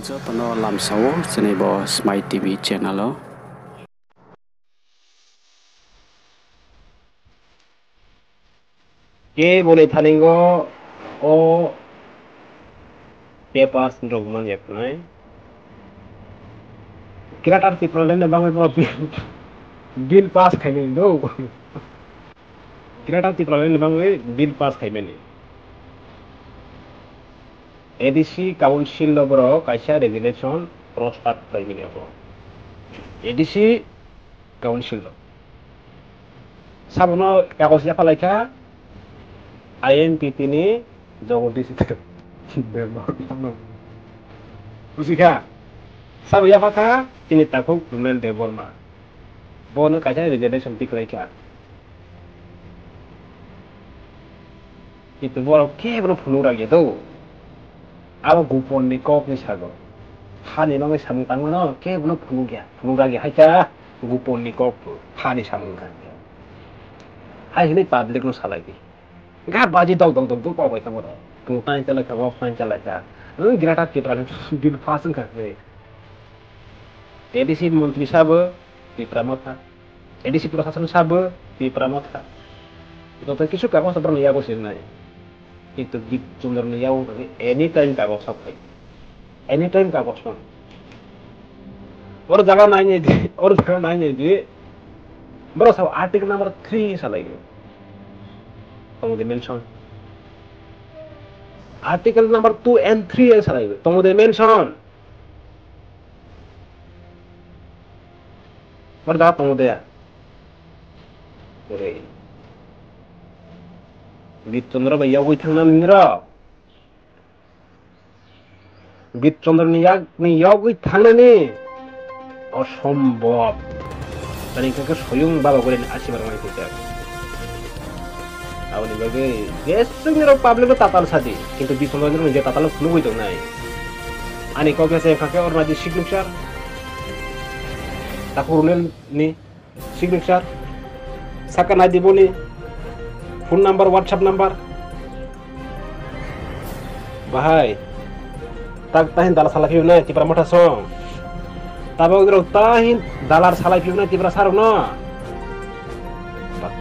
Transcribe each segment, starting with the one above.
Jotono lamsawo sini bo Smile TV channel o. Ke boleh thaningo o papers ndrogman yaknai kiratar people ne bangai bo bill pass khaimen do kiratar people ne bangai bill pass khaimen ADC council lobro kaisa regulation prostat khaimen abo ADC council sabono kagos ya palaika INPT ni jogoti situ Usika sabu ya faka ini takut Brunel Deborma bono kaca regeneration tiklaika itu boro ke bro phunura gitu abo gupon ni kop ni sago hani no samung tang no ke bro phunura ge haika gupon ni kop hani samung kan hai ini public no salagi ga baji dog tu pa bai tamo tu tan chala ka wa fan chala ka गिराटा चित्राले बिल फासन खाके ADC मंत्री साहब पिपरामथा ADC प्रशासन साहब पिपरामथा तो किछु कागज पर लिया को सिरना itu di sumber liau anytime कागज सब anytime कागज पर और जगह नहीं दी बरो सब आर्टिकल नंबर 3 सालायो तो mention Article number 2 and 3 yang salah itu. Tunggu dia mention. Berapa tunggu dia? Oke. Bit Chandra भैया कोई थंगना नहीं रहा. Bit Chandra नहीं या कोई थंगना नहीं. असंभव. Tadi kakak soyung bawa gue dan asyik barang itu dia. Awalnya bagai, biasa ni orang publik itu tatal sadi, কিন্তু বিশ্বজনের মধ্যে tatal কোনো হইতো নাই। আনি কবে সে কাকে ওর মাঝে সিগনেচার, তারপর উনেল নি সিগনেচার, সাকা না দিব নি, ফোন নাম্বার হোয়াটসঅ্যাপ নাম্বার, ভাই, tahin dalar salah fiu na, tipra mota song, tahu tahin dalar salah fiu na tipra sarung na,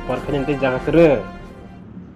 par kenente jaga terus.